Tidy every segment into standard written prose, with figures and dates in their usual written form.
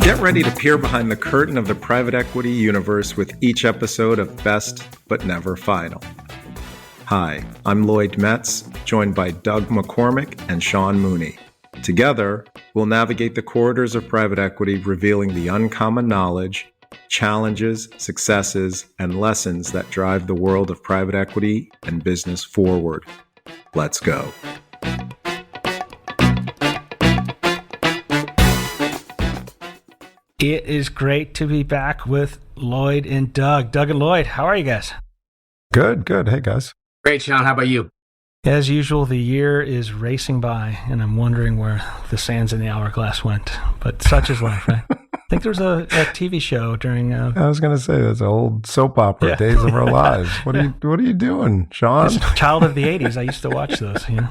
Get ready to peer behind the curtain of the private equity universe with each episode of Best But Never Final. Hi, I'm Lloyd Metz, joined by Doug McCormick and Sean Mooney. Together, we'll navigate the corridors of private equity, revealing the uncommon knowledge, challenges, successes, and lessons that drive the world of private equity and business forward. Let's go. It is great to be back with Lloyd and Doug. Doug and Lloyd, how are you guys? Good. Hey, guys. Great, Sean. How about you? As usual, the year is racing by, and I'm wondering where the sands in the hourglass went. But such is life, right? I think there was a TV show during... I was going to say, that's an old soap opera, yeah. Days of Our Lives. What are you doing, Sean? As a child of the 80s, I used to watch those, you know?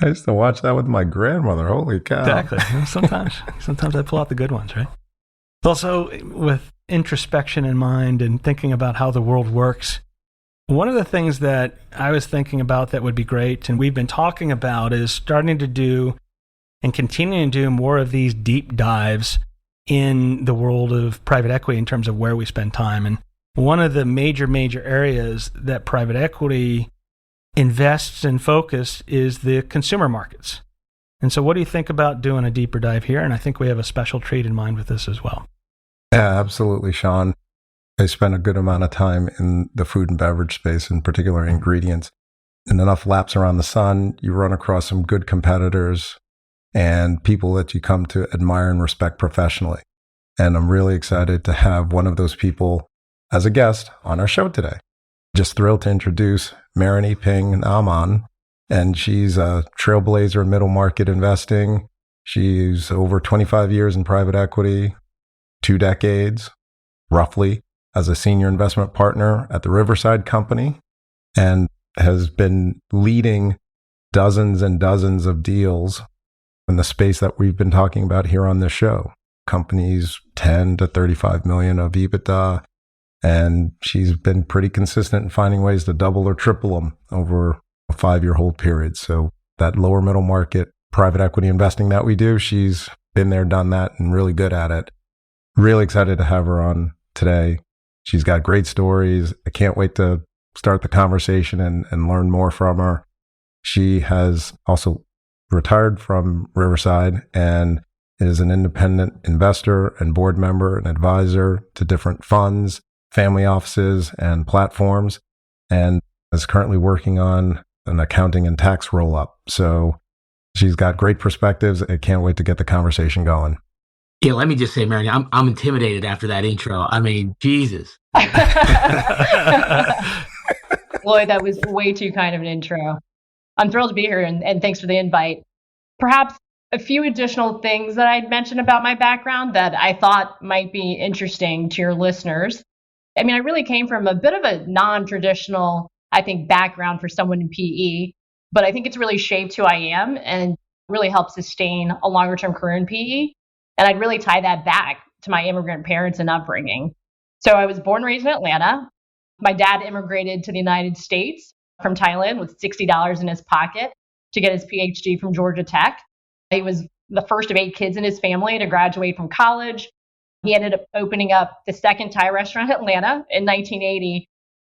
I used to watch that with my grandmother. Holy cow. Exactly. Sometimes I pull out the good ones, right? Also, with introspection in mind and thinking about how the world works, one of the things that I was thinking about that would be great, and we've been talking about, is starting to do and continuing to do more of these deep dives in the world of private equity in terms of where we spend time. And one of the major areas that private equity invests and focus is the consumer markets. And so what do you think about doing a deeper dive here? And I think we have a special treat in mind with this as well. Yeah, absolutely, Sean. I spent a good amount of time in the food and beverage space, in particular ingredients. And enough laps around the sun, you run across some good competitors and people that you come to admire and respect professionally. And I'm really excited to have one of those people as a guest on our show today. Just thrilled to introduce Meranee Phing Naaman, and she's a trailblazer in middle market investing. She's over 25 years in private equity, 2 decades, roughly, as a senior investment partner at the Riverside Company, and has been leading dozens and dozens of deals in the space that we've been talking about here on this show. Companies 10 to 35 million of EBITDA. And she's been pretty consistent in finding ways to double or triple them over a 5-year hold period. So that lower middle market private equity investing that we do, she's been there, done that, and really good at it. Really excited to have her on today. She's got great stories. I can't wait to start the conversation and learn more from her. She has also retired from Riverside and is an independent investor and board member and advisor to different funds, family offices, and platforms, and is currently working on an accounting and tax roll-up. So she's got great perspectives. I can't wait to get the conversation going. Yeah, let me just say, Meranee, I'm intimidated after that intro. I mean, Jesus. Lloyd, that was way too kind of an intro. I'm thrilled to be here, and thanks for the invite. Perhaps a few additional things that I'd mentioned about my background that I thought might be interesting to your listeners. I mean, I really came from a bit of a non-traditional, I think, background for someone in PE, but I think it's really shaped who I am and really helped sustain a longer-term career in PE. And I'd really tie that back to my immigrant parents and upbringing. So I was born and raised in Atlanta. My dad immigrated to the United States from Thailand with $60 in his pocket to get his PhD from Georgia Tech. He was the first of 8 kids in his family to graduate from college. He ended up opening up the second Thai restaurant in Atlanta in 1980.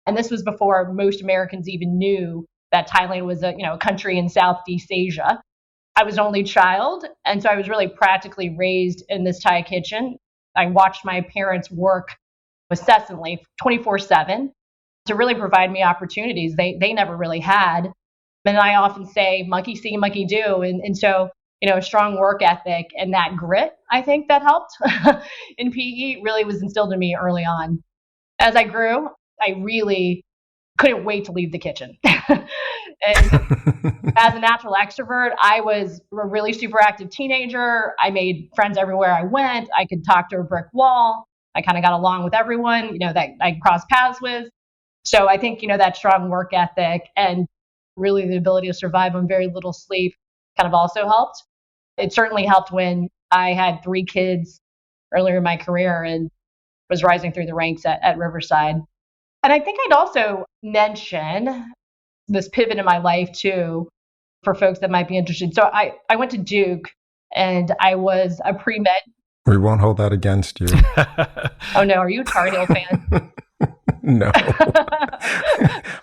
And this was before most Americans even knew that Thailand was a country in Southeast Asia. I was an only child, and so I was really practically raised in this Thai kitchen. I watched my parents work incessantly, 24/7, to really provide me opportunities they never really had. And I often say, monkey see, monkey do. And so a strong work ethic and that grit, I think that helped in PE really was instilled in me early on. As I grew, I really couldn't wait to leave the kitchen. And as a natural extrovert, I was a really super active teenager. I made friends everywhere I went. I could talk to a brick wall. I kind of got along with everyone, that I crossed paths with. So I think, that strong work ethic and really the ability to survive on very little sleep kind of also helped. It certainly helped when I had 3 kids earlier in my career and was rising through the ranks at Riverside. And I think I'd also mention this pivot in my life too, for folks that might be interested. So I went to Duke and I was a pre-med. We won't hold that against you. Oh no, are you a Tar Heel fan? No.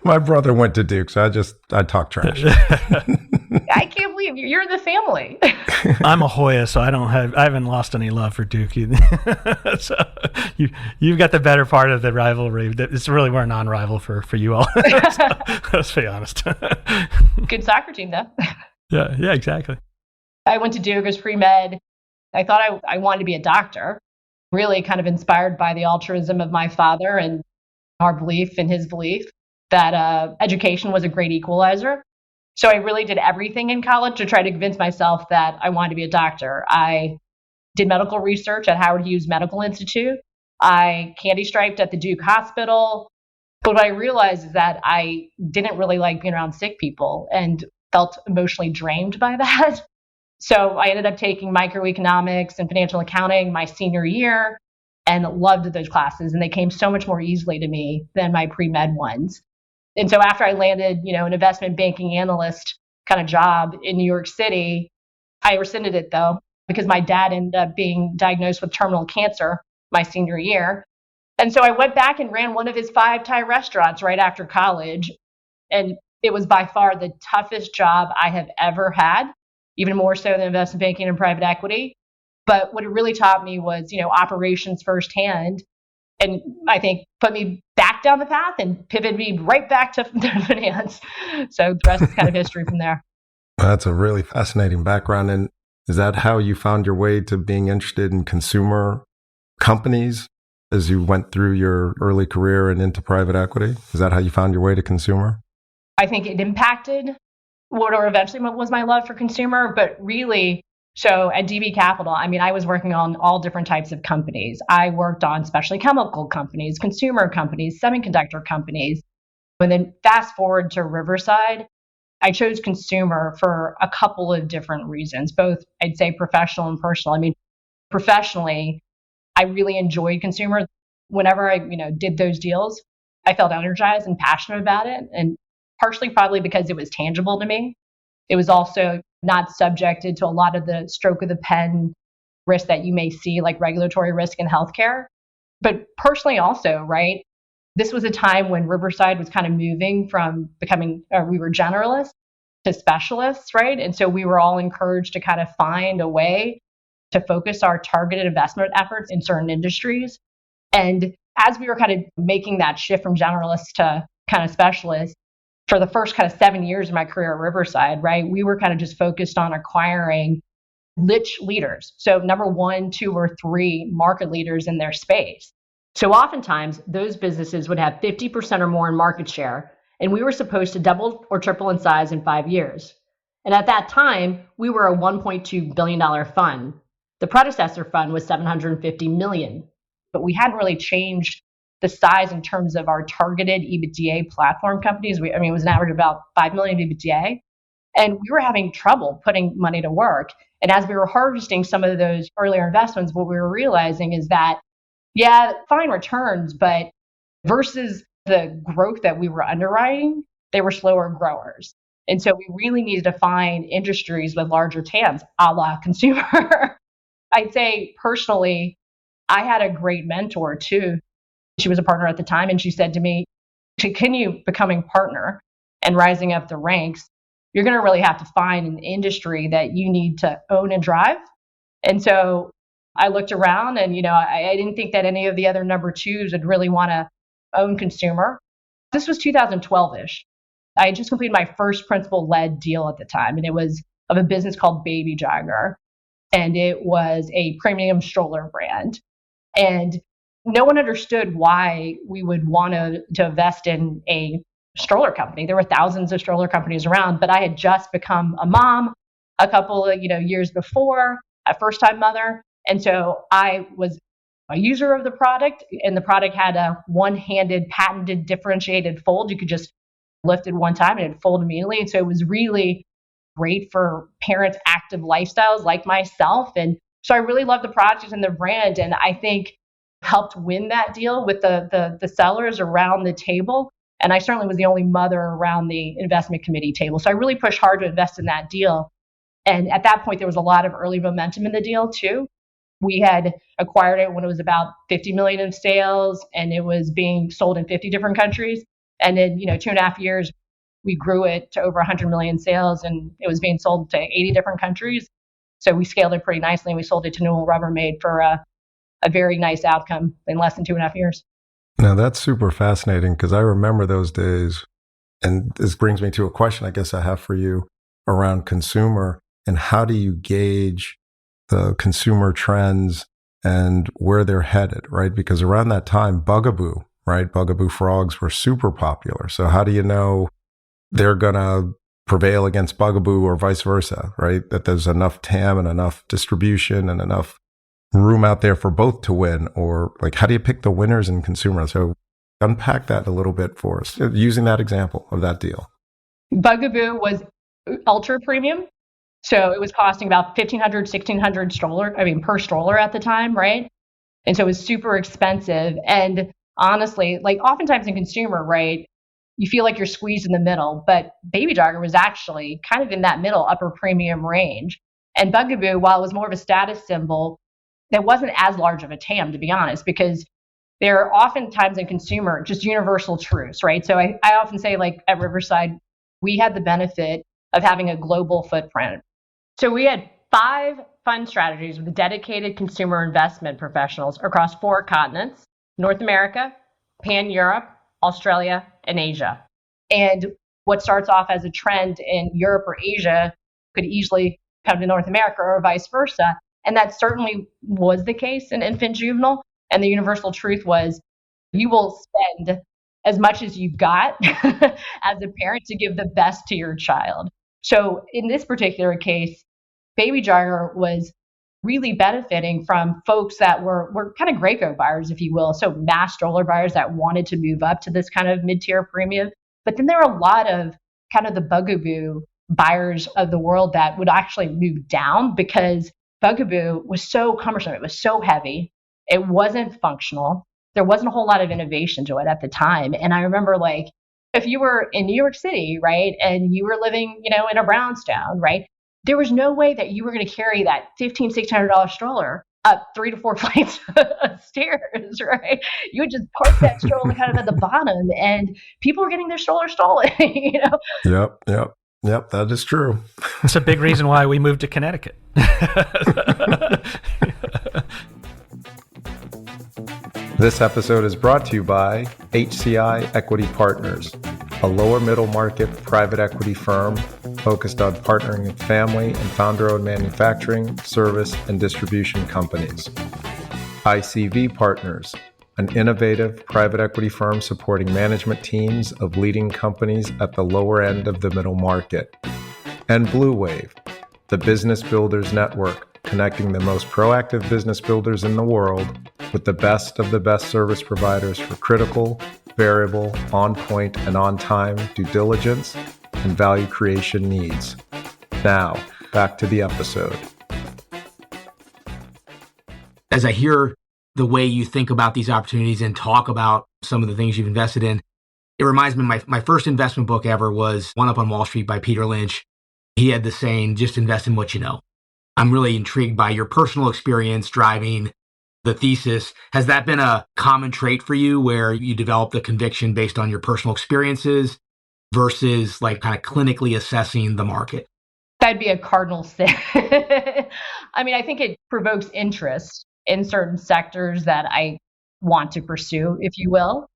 My brother went to Duke, so I talk trash. I can't believe you're in the family. I'm a Hoya, so I haven't lost any love for Duke either. So you've got the better part of the rivalry. It's really we're a non-rival for you all. So, let's be honest. Good soccer team though. Yeah, exactly. I went to Duke as pre-med. I thought I wanted to be a doctor, really kind of inspired by the altruism of my father and our belief in his belief that education was a great equalizer. So I really did everything in college to try to convince myself that I wanted to be a doctor. I did medical research at Howard Hughes Medical Institute. I candy striped at the Duke Hospital. But what I realized is that I didn't really like being around sick people and felt emotionally drained by that. So I ended up taking microeconomics and financial accounting my senior year and loved those classes. And they came so much more easily to me than my pre-med ones. And so after I landed, an investment banking analyst kind of job in New York City, I rescinded it though, because my dad ended up being diagnosed with terminal cancer my senior year. And so I went back and ran one of his 5 Thai restaurants right after college. And it was by far the toughest job I have ever had, even more so than investment banking and private equity. But what it really taught me was, operations firsthand. And I think put me back down the path and pivoted me right back to finance. So the rest is kind of history from there. That's a really fascinating background. And is that how you found your way to being interested in consumer companies as you went through your early career and into private equity? Is that how you found your way to consumer? I think it impacted what eventually was my love for consumer, but really, so at DB Capital, I was working on all different types of companies. I worked on specialty chemical companies, consumer companies, semiconductor companies. And then fast forward to Riverside, I chose consumer for a couple of different reasons, both I'd say professional and personal. Professionally, I really enjoyed consumer. Whenever I, did those deals, I felt energized and passionate about it. And partially probably because it was tangible to me. It was also not subjected to a lot of the stroke of the pen risk that you may see, like regulatory risk in healthcare. But personally also, right, this was a time when Riverside was kind of moving from becoming, we were generalists to specialists, right? And so we were all encouraged to kind of find a way to focus our targeted investment efforts in certain industries. And as we were kind of making that shift from generalists to kind of specialists, for the first kind of 7 years of my career at Riverside, right, we were kind of just focused on acquiring niche leaders. So number 1, 2, or 3 market leaders in their space. So oftentimes those businesses would have 50% or more in market share, and we were supposed to double or triple in size in 5 years. And at that time, we were a $1.2 billion fund. The predecessor fund was $750 million, but we hadn't really changed the size in terms of our targeted EBITDA platform companies. It was an average of about 5 million EBITDA. And we were having trouble putting money to work. And as we were harvesting some of those earlier investments, what we were realizing is that, yeah, fine returns, but versus the growth that we were underwriting, they were slower growers. And so we really needed to find industries with larger TAMs, a la consumer. I'd say personally, I had a great mentor too. She was a partner at the time, and she said to me, to continue becoming partner and rising up the ranks, you're going to really have to find an industry that you need to own and drive. And so I looked around and, I didn't think that any of the other number 2s would really want to own consumer. This was 2012-ish. I had just completed my first principal-led deal at the time, and it was of a business called Baby Jogger. And it was a premium stroller brand. And no one understood why we would want to invest in a stroller company. There were thousands of stroller companies around, but I had just become a mom a couple of years before, a first-time mother. And so I was a user of the product, and the product had a one-handed, patented, differentiated fold. You could just lift it one time and it'd fold immediately. And so it was really great for parents' active lifestyles like myself. And so I really loved the product and the brand. And I think helped win that deal with the sellers around the table And I certainly was the only mother around the investment committee table. So I really pushed hard to invest in that deal. And at that point, there was a lot of early momentum in the deal too. We had acquired it when it was about 50 million in sales, and it was being sold in 50 different countries. And in 2.5 years, we grew it to over 100 million sales, and it was being sold to 80 different countries. So we scaled it pretty nicely, and we sold it to Newell Rubbermaid for a very nice outcome in less than 2.5 years. Now, that's super fascinating because I remember those days. And this brings me to a question I guess I have for you around consumer and how do you gauge the consumer trends and where they're headed, right? Because around that time, Bugaboo, right? Bugaboo frogs were super popular. So how do you know they're going to prevail against Bugaboo or vice versa, right? That there's enough TAM and enough distribution and enough room out there for both to win, or like how do you pick the winners in consumer? So unpack that a little bit for us using that example of that deal. Bugaboo was ultra premium. So it was costing about $1,500, $1,600 per stroller at the time, right? And so it was super expensive. And honestly, like oftentimes in consumer, right, you feel like you're squeezed in the middle, but Baby Jogger was actually kind of in that middle upper premium range. And Bugaboo, while it was more of a status symbol, that wasn't as large of a TAM, to be honest, because there are oftentimes in consumer just universal truths, right? So I often say, like at Riverside, we had the benefit of having a global footprint. So we had 5 fund strategies with dedicated consumer investment professionals across 4 continents: North America, Pan-Europe, Australia, and Asia. And what starts off as a trend in Europe or Asia could easily come to North America or vice versa. And that certainly was the case in infant juvenile. And the universal truth was you will spend as much as you've got as a parent to give the best to your child. So in this particular case, Baby Jogger was really benefiting from folks that were kind of Graco buyers, if you will. So mass stroller buyers that wanted to move up to this kind of mid-tier premium. But then there were a lot of kind of the Bugaboo buyers of the world that would actually move down because Bugaboo was so cumbersome. It was so heavy. It wasn't functional. There wasn't a whole lot of innovation to it at the time. And I remember, like, if you were in New York City, right, and you were living, in a brownstone, right, there was no way that you were going to carry that $1,500, $1,600 stroller up 3 to 4 flights of stairs, right? You would just park that stroller kind of at the bottom, and people were getting their stroller stolen, Yep, that is true. It's a big reason why we moved to Connecticut. This episode is brought to you by HCI Equity Partners, a lower middle market private equity firm focused on partnering with family and founder-owned manufacturing, service, and distribution companies. ICV Partners, an innovative private equity firm supporting management teams of leading companies at the lower end of the middle market. And Blue Wave, the business builders network, connecting the most proactive business builders in the world with the best of the best service providers for critical, variable, on-point, and on-time due diligence and value creation needs. Now, back to the episode. As I hear the way you think about these opportunities and talk about some of the things you've invested in, it reminds me, my first investment book ever was One Up on Wall Street by Peter Lynch. He had the saying, just invest in what you know. I'm really intrigued by your personal experience driving the thesis. Has that been a common trait for you where you develop the conviction based on your personal experiences versus like kind of clinically assessing the market? That'd be a cardinal sin. I mean, I think it provokes interest in certain sectors that I want to pursue, if you will.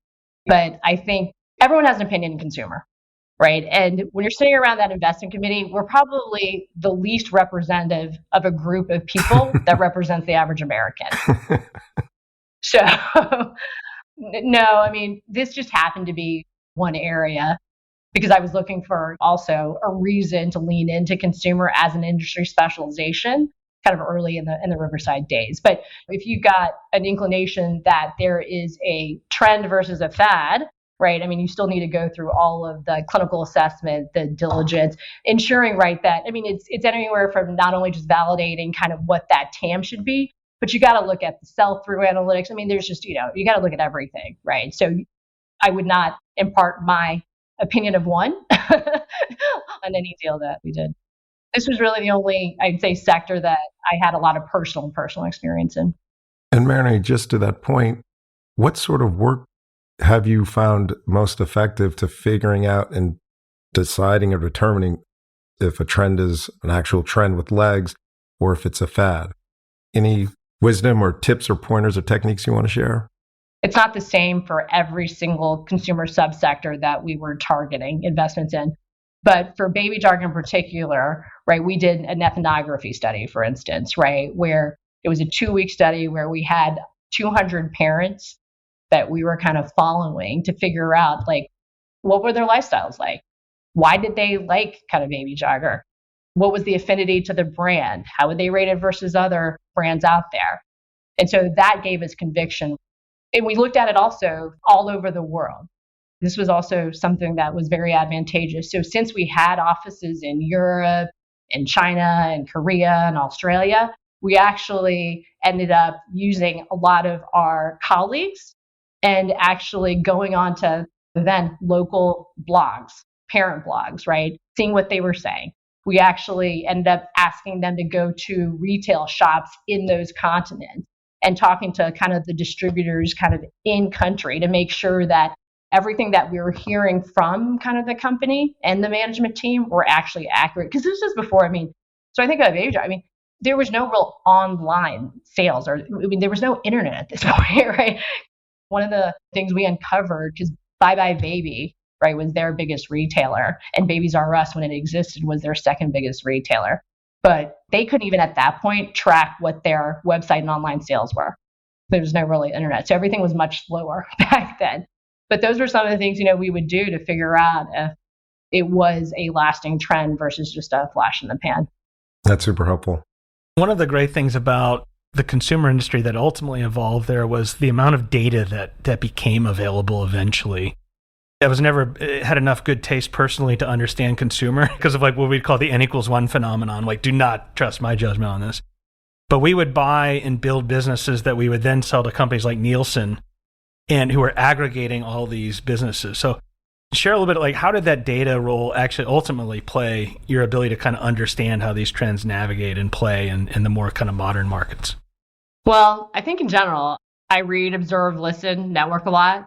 But I think everyone has an opinion in consumer, right? And when you're sitting around that investment committee, we're probably the least representative of a group of people that represents the average American. So, no, I mean, this just happened to be one area because I was looking for also a reason to lean into consumer as an industry specialization kind of early in the Riverside days. But if you got an inclination that there is a trend versus a fad, right? I mean, you still need to go through all of the clinical assessment, the diligence, ensuring, right, that, I mean, it's anywhere from not only just validating kind of what that TAM should be, but you got to look at the sell-through analytics. I mean, there's just, you got to look at everything, right? So I would not impart my opinion of one on any deal that we did. This was really the only, I'd say, sector that I had a lot of personal experience in. And Meranee, just to that point, what sort of work have you found most effective to figuring out and deciding or determining if a trend is an actual trend with legs or if it's a fad? Any wisdom or tips or pointers or techniques you want to share? It's not the same for every single consumer subsector that we were targeting investments in. But for baby jargon in particular, right, we did an ethnography study, for instance, right, where it was a 2-week study where we had 200 parents that we were kind of following to figure out, like, what were their lifestyles like? Why did they like kind of baby jogger? What was the affinity to the brand? How would they rate it versus other brands out there? And so that gave us conviction. And we looked at it also all over the world. This was also something that was very advantageous. So since we had offices in Europe, in China, and Korea, and Australia, we actually ended up using a lot of our colleagues and actually going on to then local blogs, parent blogs, right? Seeing what they were saying. We actually ended up asking them to go to retail shops in those continents and talking to kind of the distributors kind of in country to make sure that everything that we were hearing from kind of the company and the management team were actually accurate. Because this was before, so I think of baby jogger, there was no real online sales there was no internet at this point, right? One of the things we uncovered, because Bye Bye Baby, right, was their biggest retailer, and Babies R Us, when it existed, was their second biggest retailer. But they couldn't even at that point track what their website and online sales were. There was no really internet. So everything was much slower back then. But those were some of the things, we would do to figure out if it was a lasting trend versus just a flash in the pan. That's super helpful. One of the great things about the consumer industry that ultimately evolved there was the amount of data that became available eventually. I was never had enough good taste personally to understand consumer because of like what we'd call the N=1 phenomenon. Like, do not trust my judgment on this. But we would buy and build businesses that we would then sell to companies like Nielsen and who are aggregating all these businesses. So share a little bit, like, how did that data role actually ultimately play your ability to kind of understand how these trends navigate and play in the more kind of modern markets? Well, I think in general, I read, observe, listen, network a lot.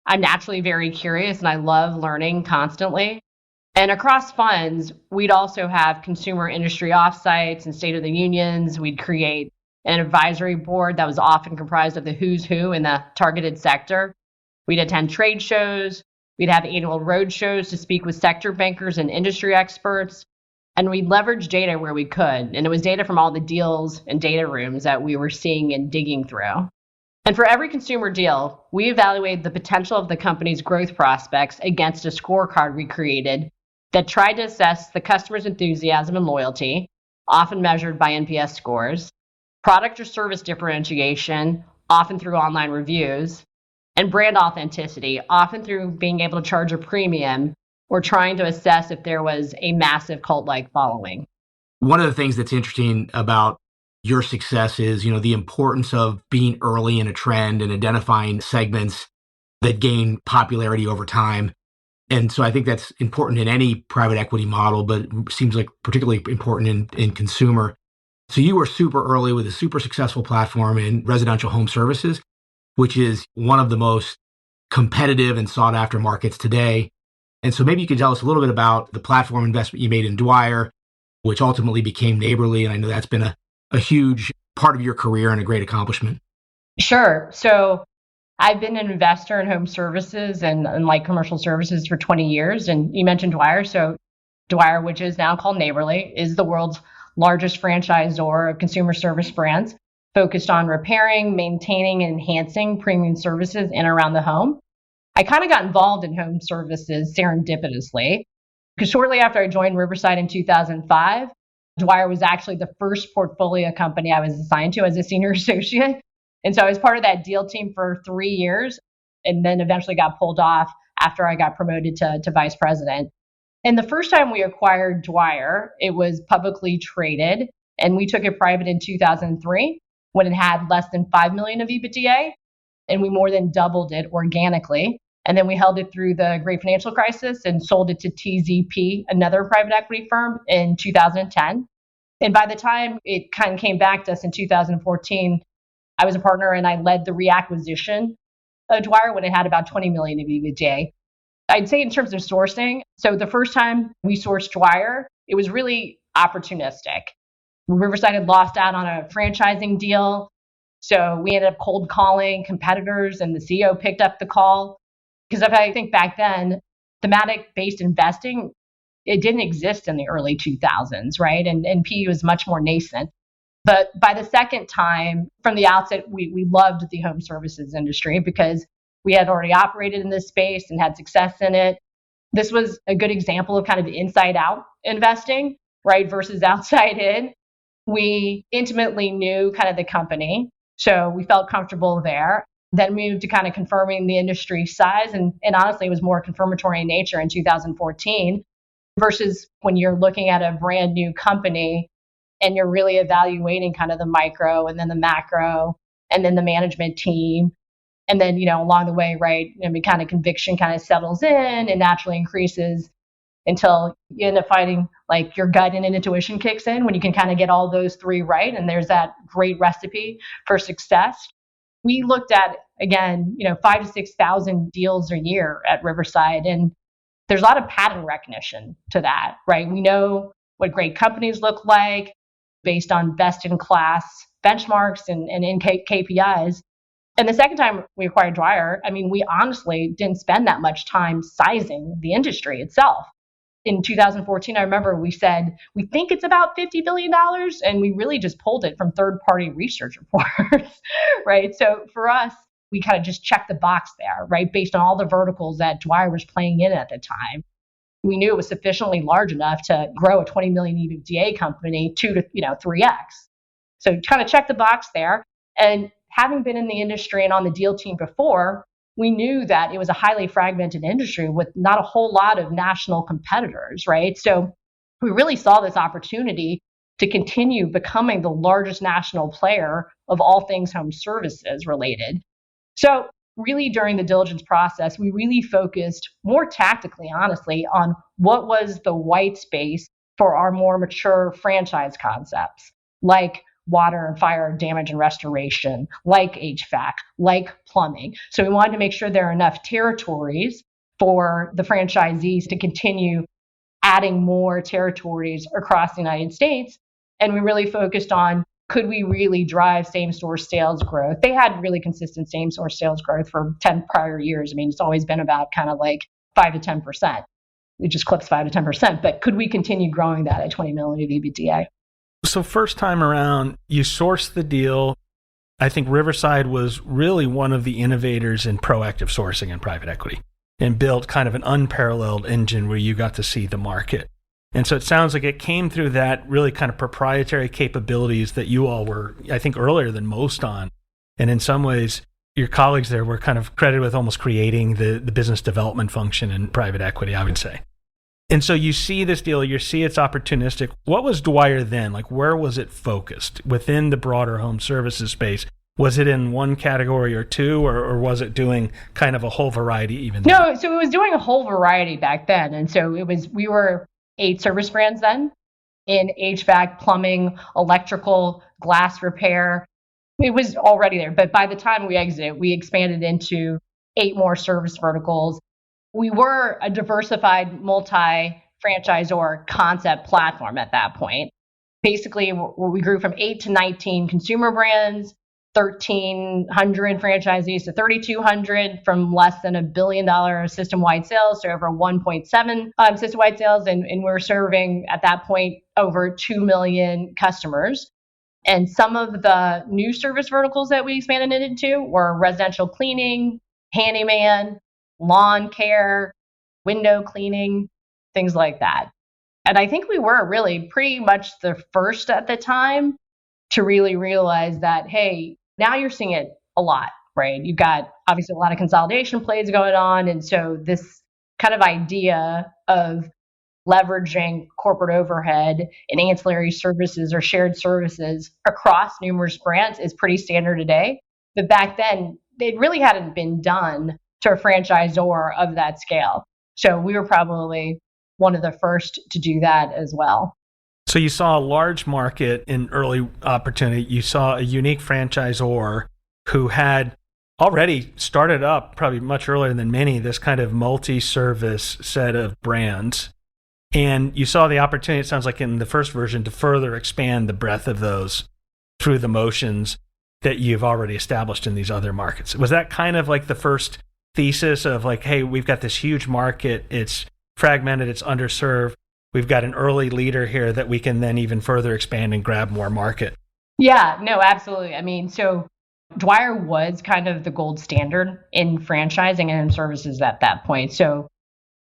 I'm naturally very curious and I love learning constantly. And across funds, we'd also have consumer industry offsites and state of the unions. We'd create an advisory board that was often comprised of the who's who in the targeted sector. We'd attend trade shows. We'd have annual road shows to speak with sector bankers and industry experts. And we'd leverage data where we could. And it was data from all the deals and data rooms that we were seeing and digging through. And for every consumer deal, we evaluated the potential of the company's growth prospects against a scorecard we created that tried to assess the customer's enthusiasm and loyalty, often measured by NPS scores, product or service differentiation, often through online reviews, and brand authenticity, often through being able to charge a premium or trying to assess if there was a massive cult-like following. One of the things that's interesting about your success is, the importance of being early in a trend and identifying segments that gain popularity over time. And so I think that's important in any private equity model, but it seems like particularly important in consumer. So you were super early with a super successful platform in residential home services, which is one of the most competitive and sought after markets today. And so maybe you could tell us a little bit about the platform investment you made in Dwyer, which ultimately became Neighborly. And I know that's been a huge part of your career and a great accomplishment. Sure. So I've been an investor in home services and like commercial services for 20 years. And you mentioned Dwyer. So Dwyer, which is now called Neighborly, is the world's largest franchisor of consumer service brands focused on repairing, maintaining, and enhancing premium services in and around the home. I kind of got involved in home services serendipitously because shortly after I joined Riverside in 2005, Dwyer was actually the first portfolio company I was assigned to as a senior associate. And so I was part of that deal team for 3 years and then eventually got pulled off after I got promoted to vice president. And the first time we acquired Dwyer, it was publicly traded and we took it private in 2003 when it had less than 5 million of EBITDA. And we more than doubled it organically And then we held it through the great financial crisis and sold it to TZP, another private equity firm, in 2010. And by the time it kind of came back to us in 2014, I was a partner and I led the reacquisition of Dwyer when it had about 20 million of EBITDA. I'd say in terms of sourcing, so the first time we sourced Dwyer, it was really opportunistic. Riverside had lost out on a franchising deal. So we ended up cold calling competitors and the CEO picked up the call. Because if I think back then, thematic-based investing, it didn't exist in the early 2000s, right? And PE was much more nascent. But by the second time, from the outset, we loved the home services industry because we had already operated in this space and had success in it. This was a good example of kind of inside out investing, right, versus outside in. We intimately knew kind of the company, so we felt comfortable there. Then moved to kind of confirming the industry size, and honestly, it was more confirmatory in nature in 2014 versus when you're looking at a brand new company and you're really evaluating kind of the micro and then the macro and then the management team. And then, along the way, right, kind of conviction kind of settles in and naturally increases until you end up finding like your gut and intuition kicks in when you can kind of get all those three right. And there's that great recipe for success. We looked at, again, 5,000 to 6,000 deals a year at Riverside. And there's a lot of pattern recognition to that, right? We know what great companies look like based on best in class benchmarks and KPIs. And the second time we acquired Dwyer, we honestly didn't spend that much time sizing the industry itself. In 2014, I remember we said, we think it's about $50 billion, and we really just pulled it from third-party research reports, right? So for us, we kind of just checked the box there, right? Based on all the verticals that Dwyer was playing in at the time. We knew it was sufficiently large enough to grow a 20 million EBITDA company 2 to 3x. So kind of check the box there. And having been in the industry and on the deal team before, we knew that it was a highly fragmented industry with not a whole lot of national competitors, right? So we really saw this opportunity to continue becoming the largest national player of all things home services related. So really during the diligence process, we really focused more tactically, honestly, on what was the white space for our more mature franchise concepts, like water and fire damage and restoration, like HVAC, like plumbing. So we wanted to make sure there are enough territories for the franchisees to continue adding more territories across the United States. And we really focused on, could we really drive same-store sales growth? They had really consistent same-store sales growth for 10 prior years. It's always been about kind of like 5 to 10%. It just clips 5 to 10%. But could we continue growing that at 20 million of EBITDA? So first time around, you sourced the deal. I think Riverside was really one of the innovators in proactive sourcing in private equity and built kind of an unparalleled engine where you got to see the market. And so it sounds like it came through that really kind of proprietary capabilities that you all were, I think, earlier than most on. And in some ways, your colleagues there were kind of credited with almost creating the business development function in private equity, I would say. And so you see this deal, you see it's opportunistic. What was Dwyer then? Like, where was it focused within the broader home services space? Was it in one category or two, or was it doing kind of a whole variety even then? No, so it was doing a whole variety back then. And so we were 8 service brands then in HVAC, plumbing, electrical, glass repair. It was already there. But by the time we exited, we expanded into 8 more service verticals. We were a diversified multi-franchisor concept platform at that point. Basically, we grew from 8 to 19 consumer brands, 1,300 franchisees to 3,200, from less than $1 billion system-wide sales to over 1.7 system-wide sales. And we're serving, at that point, over 2 million customers. And some of the new service verticals that we expanded into were residential cleaning, handyman, lawn care, window cleaning, things like that. And I think we were really pretty much the first at the time to really realize that, hey, now you're seeing it a lot, right? You've got obviously a lot of consolidation plays going on. And so this kind of idea of leveraging corporate overhead and ancillary services or shared services across numerous brands is pretty standard today. But back then, it really hadn't been done to a franchisor of that scale. So we were probably one of the first to do that as well. So you saw a large market in early opportunity. You saw a unique franchisor who had already started up, probably much earlier than many, this kind of multi-service set of brands. And you saw the opportunity, it sounds like in the first version, to further expand the breadth of those through the motions that you've already established in these other markets. Was that kind of like the first thesis of like, hey, we've got this huge market, it's fragmented, it's underserved, we've got an early leader here that we can then even further expand and grab more market? Yeah, no, absolutely. I mean, so Dwyer was kind of the gold standard in franchising and in services at that point. So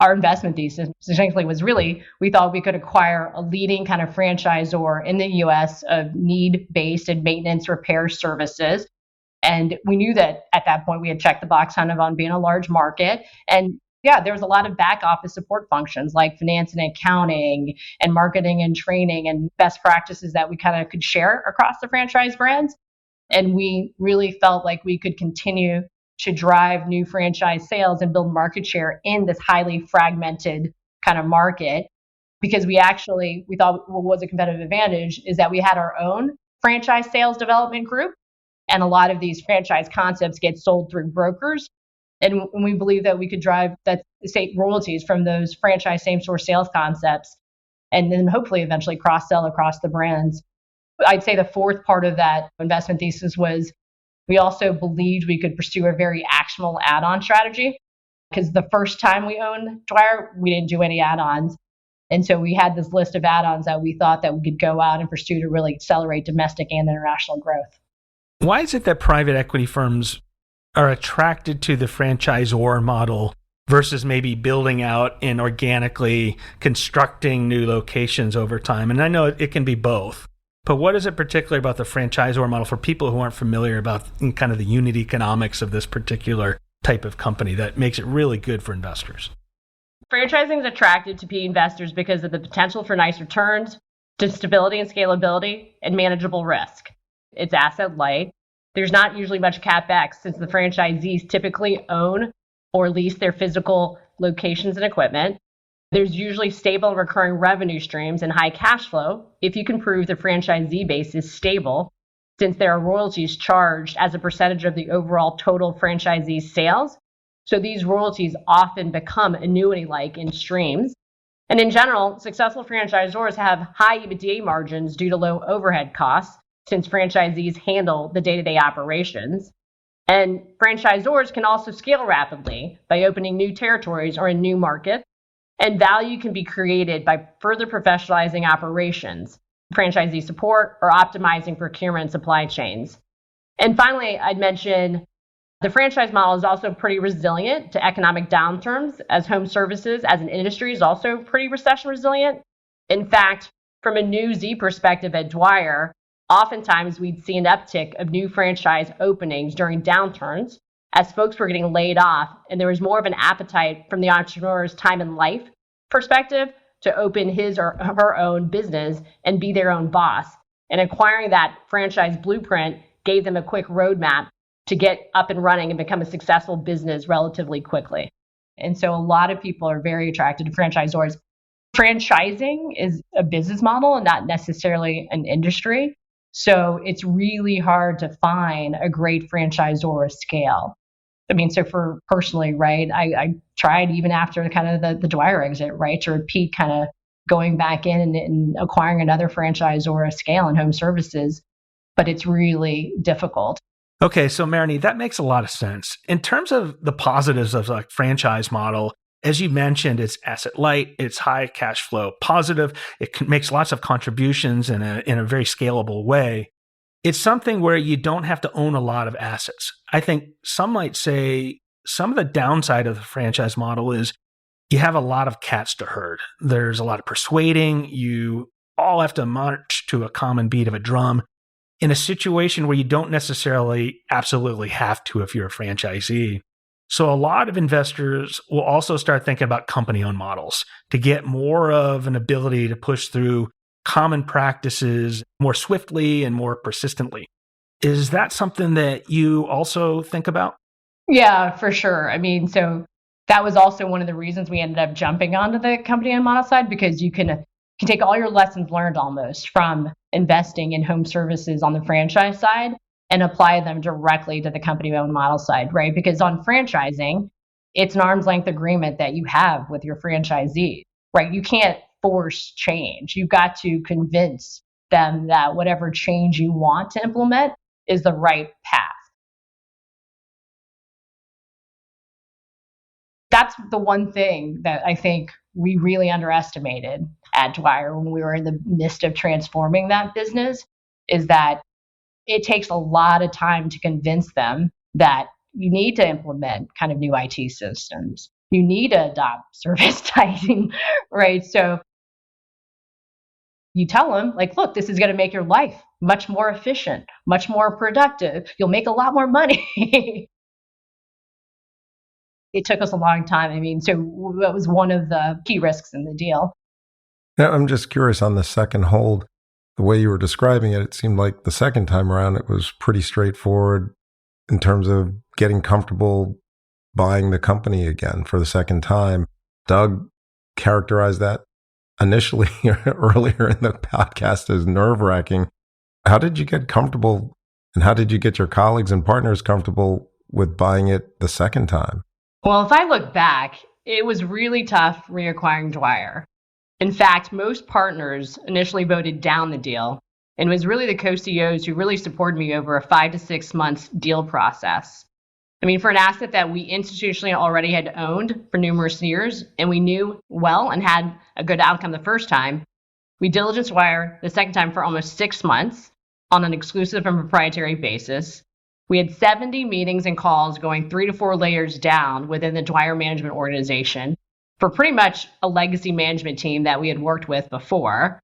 our investment thesis essentially was really, we thought we could acquire a leading kind of franchisor in the US of need-based and maintenance repair services. And we knew that at that point we had checked the box kind of on being a large market. And yeah, there was a lot of back office support functions like finance and accounting and marketing and training and best practices that we kind of could share across the franchise brands. And we really felt like we could continue to drive new franchise sales and build market share in this highly fragmented kind of market, because we thought what was a competitive advantage is that we had our own franchise sales development group, and a lot of these franchise concepts get sold through brokers, and we believe that we could drive that state royalties from those franchise same store sales concepts, and then hopefully eventually cross sell across the brands. I'd say the fourth part of that investment thesis was we also believed we could pursue a very actionable add-on strategy, because the first time we owned Dwyer, we didn't do any add-ons. And so we had this list of add-ons that we thought that we could go out and pursue to really accelerate domestic and international growth. Why is it that private equity firms are attracted to the franchisor model versus maybe building out and organically constructing new locations over time? And I know it can be both. But what is it particularly about the franchisor model for people who aren't familiar about kind of the unit economics of this particular type of company that makes it really good for investors? Franchising is attractive to PE investors because of the potential for nice returns, to stability and scalability, and manageable risk. It's asset light. There's not usually much CapEx, since the franchisees typically own or lease their physical locations and equipment. There's usually stable and recurring revenue streams and high cash flow if you can prove the franchisee base is stable, since there are royalties charged as a percentage of the overall total franchisee sales. So these royalties often become annuity-like in streams. And in general, successful franchisors have high EBITDA margins due to low overhead costs, since franchisees handle the day-to-day operations. And franchisors can also scale rapidly by opening new territories or in new markets. And value can be created by further professionalizing operations, franchisee support, or optimizing procurement and supply chains. And finally, I'd mention the franchise model is also pretty resilient to economic downturns, as home services as an industry is also pretty recession resilient. In fact, from a new Z perspective at Dwyer, oftentimes we'd see an uptick of new franchise openings during downturns, as folks were getting laid off, and there was more of an appetite from the entrepreneur's time in life perspective to open his or her own business and be their own boss. And acquiring that franchise blueprint gave them a quick roadmap to get up and running and become a successful business relatively quickly. And so a lot of people are very attracted to franchisors. Franchising is a business model and not necessarily an industry. So it's really hard to find a great franchisor scale. I mean, so for personally, right, I tried even after kind of the Dwyer exit, right, to repeat kind of going back in and acquiring another franchise or a scale in home services, but it's really difficult. Okay, so Meranee, that makes a lot of sense. In terms of the positives of like franchise model, as you mentioned, it's asset light, it's high cash flow positive, makes lots of contributions in a very scalable way. It's something where you don't have to own a lot of assets. I think some might say some of the downside of the franchise model is you have a lot of cats to herd. There's a lot of persuading. You all have to march to a common beat of a drum in a situation where you don't necessarily absolutely have to if you're a franchisee. So a lot of investors will also start thinking about company-owned models to get more of an ability to push through common practices more swiftly and more persistently. Is that something that you also think about? Yeah, for sure. I mean, so that was also one of the reasons we ended up jumping onto the company and model side, because you can take all your lessons learned almost from investing in home services on the franchise side and apply them directly to the company owned model side, right? Because on franchising, it's an arm's length agreement that you have with your franchisee, right? You can't force change. You've got to convince them that whatever change you want to implement is the right path. That's the one thing that I think we really underestimated at Dwyer when we were in the midst of transforming that business, is that it takes a lot of time to convince them that you need to implement kind of new IT systems. You need to adopt service typing, right? So you tell them, like, look, this is going to make your life much more efficient, much more productive. You'll make a lot more money. It took us a long time. I mean, so that was one of the key risks in the deal. Now, I'm just curious on the second hold, the way you were describing it, it seemed like the second time around it was pretty straightforward in terms of getting comfortable buying the company again for the second time. Doug characterized that initially earlier in the podcast as nerve-wracking. How did you get comfortable, and how did you get your colleagues and partners comfortable with buying it the second time? Well, if I look back, it was really tough reacquiring Dwyer. In fact, most partners initially voted down the deal, and it was really the co-CEOs who really supported me over a 5 to 6 months deal process. I mean, for an asset that we institutionally already had owned for numerous years, and we knew well and had a good outcome the first time, we diligenced Dwyer the second time for almost 6 months on an exclusive and proprietary basis. We had 70 meetings and calls going 3 to 4 layers down within the Dwyer management organization for pretty much a legacy management team that we had worked with before.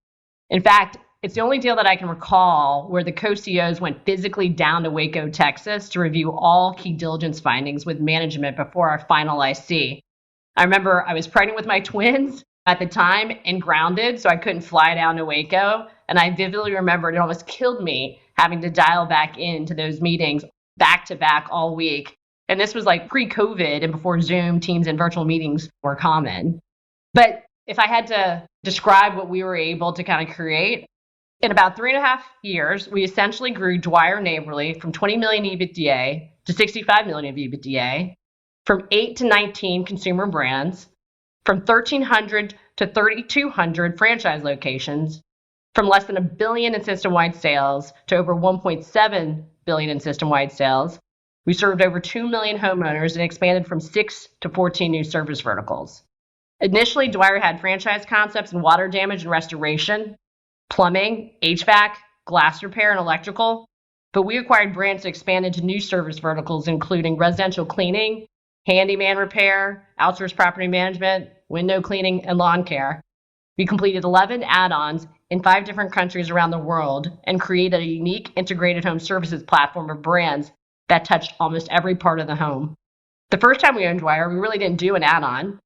In fact, it's the only deal that I can recall where the co-CEOs went physically down to Waco, Texas to review all key diligence findings with management before our final IC. I remember I was pregnant with my twins at the time and grounded, so I couldn't fly down to Waco. And I vividly remember it almost killed me having to dial back into those meetings back to back all week. And this was like pre-COVID and before Zoom, Teams, and virtual meetings were common. But if I had to describe what we were able to kind of create, in about 3.5 years, we essentially grew Dwyer Neighborly from 20 million EBITDA to 65 million of EBITDA, from 8 to 19 consumer brands, from 1,300 to 3,200 franchise locations, from less than $1 billion in system-wide sales to over $1.7 billion in system-wide sales. We served over 2 million homeowners and expanded from 6 to 14 new service verticals. Initially, Dwyer had franchise concepts in water damage and restoration, plumbing, HVAC, glass repair, and electrical, but we acquired brands to expand into new service verticals, including residential cleaning, handyman repair, outsourced property management, window cleaning, and lawn care. We completed 11 add-ons in 5 different countries around the world and created a unique integrated home services platform of brands that touched almost every part of the home. The first time we owned Dwyer, we really didn't do an add-on.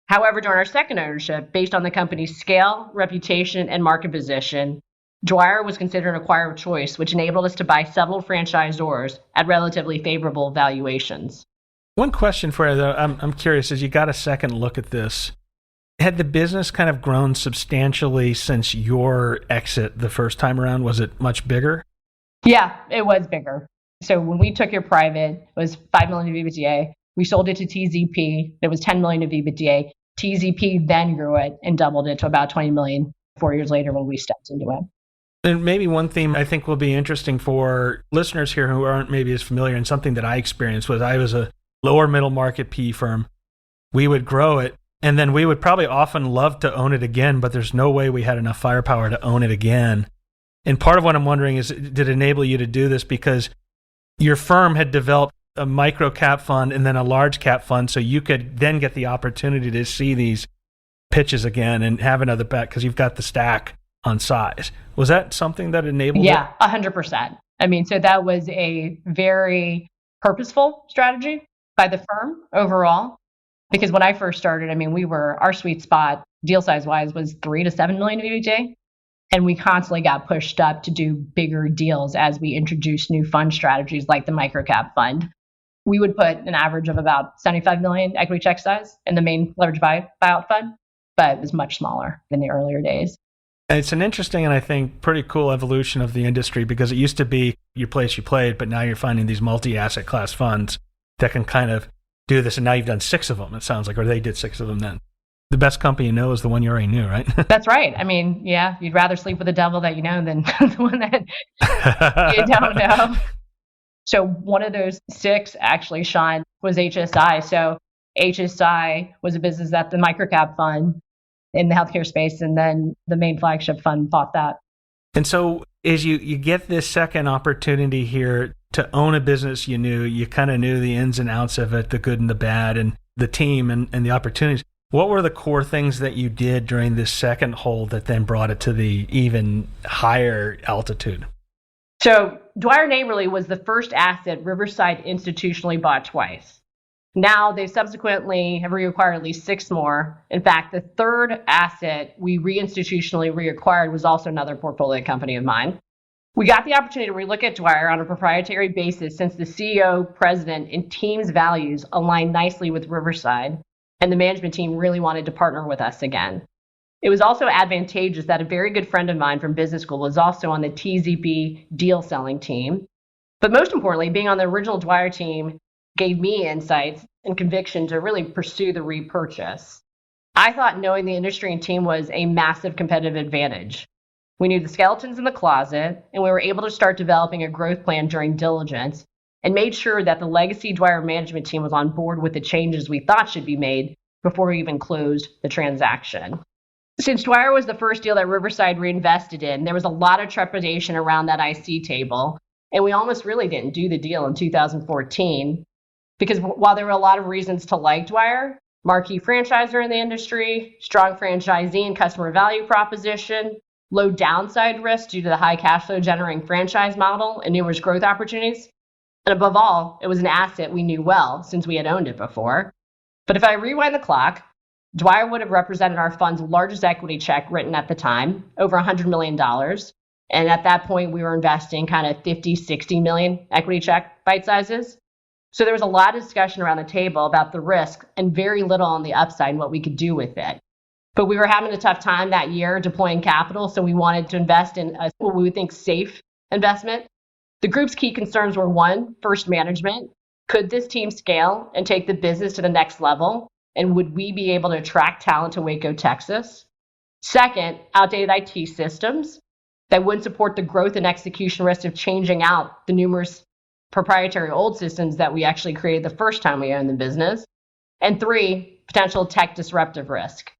However, during our second ownership, based on the company's scale, reputation, and market position, Dwyer was considered an acquirer of choice, which enabled us to buy several franchisors at relatively favorable valuations. One question for you, though, I'm curious, as you got a second look at this, had the business kind of grown substantially since your exit the first time around? Was it much bigger? Yeah, it was bigger. So when we took it private, it was 5 million of EBITDA. We sold it to TZP. It was 10 million of EBITDA. TZP then grew it and doubled it to about 20 million 4 years later when we stepped into it. And maybe one theme I think will be interesting for listeners here who aren't maybe as familiar, and something that I experienced was I was a lower middle market PE firm. We would grow it, and then we would probably often love to own it again, but there's no way we had enough firepower to own it again. And part of what I'm wondering is, did it enable you to do this because your firm had developed a micro cap fund and then a large cap fund, so you could then get the opportunity to see these pitches again and have another bet because you've got the stack on size. Was that something that enabled it? Yeah, 100%. I mean, so that was a very purposeful strategy by the firm overall. Because when I first started, I mean, our sweet spot deal size wise was 3 to 7 million of EBITDA. And we constantly got pushed up to do bigger deals as we introduced new fund strategies like the microcap fund. we would put an average of about 75 million equity check size in the main leverage buyout fund, but it was much smaller than the earlier days. It's an interesting and I think pretty cool evolution of the industry, because it used to be your place you played, but now you're finding these multi-asset class funds that can kind of do this. And now you've done 6 of them, it sounds like, or they did 6 of them then. The best company you know is the one you already knew, right? That's right. I mean, yeah, you'd rather sleep with the devil that you know than the one that you don't know. So one of those 6, actually, Sean, was HSI. So HSI was a business that the microcap fund in the healthcare space, and then the main flagship fund bought that. And so as you get this second opportunity here to own a business you kind of knew the ins and outs of it, the good and the bad, and the team and the opportunities. What were the core things that you did during this second hold that then brought it to the even higher altitude? So Dwyer Neighborly was the first asset Riverside institutionally bought twice. Now they subsequently have reacquired at least 6 more. In fact, the third asset we reinstitutionally reacquired was also another portfolio company of mine. We got the opportunity to relook at Dwyer on a proprietary basis since the CEO, president, and team's values aligned nicely with Riverside, and the management team really wanted to partner with us again. It was also advantageous that a very good friend of mine from business school was also on the TZB deal selling team. But most importantly, being on the original Dwyer team gave me insights and conviction to really pursue the repurchase. I thought knowing the industry and team was a massive competitive advantage. We knew the skeletons in the closet, and we were able to start developing a growth plan during diligence and made sure that the legacy Dwyer management team was on board with the changes we thought should be made before we even closed the transaction. Since Dwyer was the first deal that Riverside reinvested in, there was a lot of trepidation around that IC table, and we almost really didn't do the deal in 2014 because while there were a lot of reasons to like Dwyer, marquee franchisor in the industry, strong franchisee and customer value proposition, low downside risk due to the high cash flow generating franchise model and numerous growth opportunities, and above all, it was an asset we knew well since we had owned it before. But if I rewind the clock, Dwyer would have represented our fund's largest equity check written at the time, over $100 million. And at that point, we were investing kind of 50, 60 million equity check bite sizes. So there was a lot of discussion around the table about the risk and very little on the upside and what we could do with it. But we were having a tough time that year deploying capital, so we wanted to invest in what we would think safe investment. The group's key concerns were 1, first management. Could this team scale and take the business to the next level? And would we be able to attract talent to Waco, Texas? 2nd, outdated IT systems that wouldn't support the growth and execution risk of changing out the numerous proprietary old systems that we actually created the first time we owned the business. And 3, potential tech disruptive risk.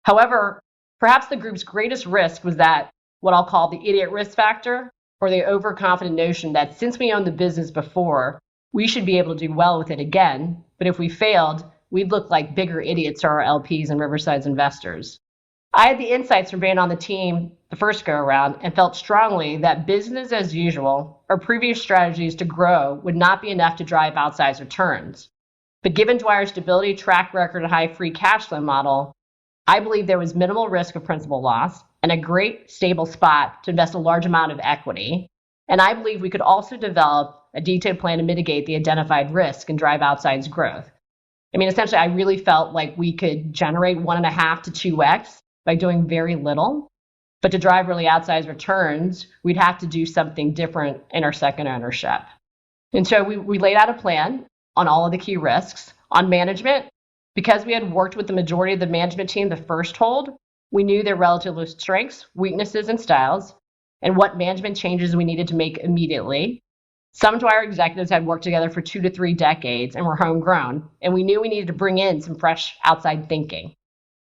However, perhaps the group's greatest risk was that what I'll call the idiot risk factor, or the overconfident notion that since we owned the business before, we should be able to do well with it again. But if we failed, we'd look like bigger idiots to our LPs and Riverside's investors. I had the insights from being on the team the first go around and felt strongly that business as usual or previous strategies to grow would not be enough to drive outsized returns. But given Dwyer's stability, track record, and high free cash flow model, I believe there was minimal risk of principal loss and a great stable spot to invest a large amount of equity. And I believe we could also develop a detailed plan to mitigate the identified risk and drive outsized growth. I mean, essentially, I really felt like we could generate 1.5 to 2x by doing very little. But to drive really outsized returns, we'd have to do something different in our second ownership. And so we laid out a plan on all of the key risks. On management, because we had worked with the majority of the management team the first hold, we knew their relative strengths, weaknesses, and styles, and what management changes we needed to make immediately. Some Dwyer executives had worked together for 2 to 3 decades and were homegrown, and we knew we needed to bring in some fresh outside thinking.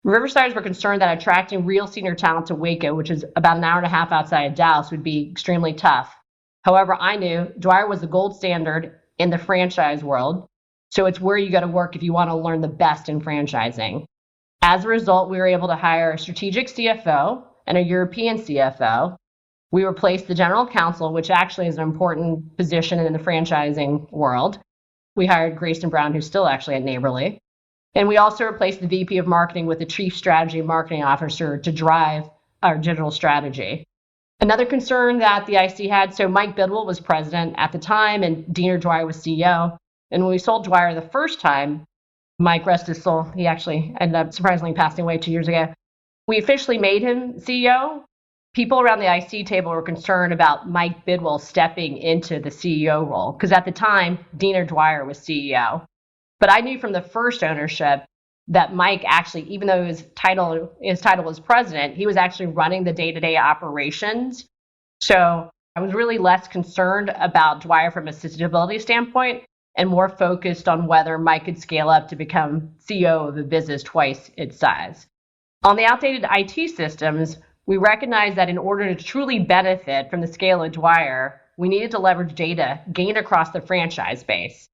Riversiders were concerned that attracting real senior talent to Waco, which is about an hour and a half outside of Dallas, would be extremely tough. However, I knew Dwyer was the gold standard in the franchise world, so it's where you go to work if you want to learn the best in franchising. As a result, we were able to hire a strategic CFO and a European CFO. We replaced the general counsel, which actually is an important position in the franchising world. We hired Grayson Brown, who's still actually at Neighborly. And we also replaced the VP of marketing with a chief strategy and marketing officer to drive our digital strategy. Another concern that the IC had, so Mike Bidwell was president at the time and Diener Dwyer was CEO. And when we sold Dwyer the first time, Mike, rest his soul, he actually ended up surprisingly passing away 2 years ago. We officially made him CEO. People around the IC table were concerned about Mike Bidwell stepping into the CEO role because at the time, Dina Dwyer was CEO. But I knew from the first ownership that Mike actually, even though his title was president, he was actually running the day-to-day operations. So I was really less concerned about Dwyer from a sustainability standpoint and more focused on whether Mike could scale up to become CEO of a business twice its size. On the outdated IT systems, we recognized that in order to truly benefit from the scale of Dwyer, we needed to leverage data gained across the franchise base.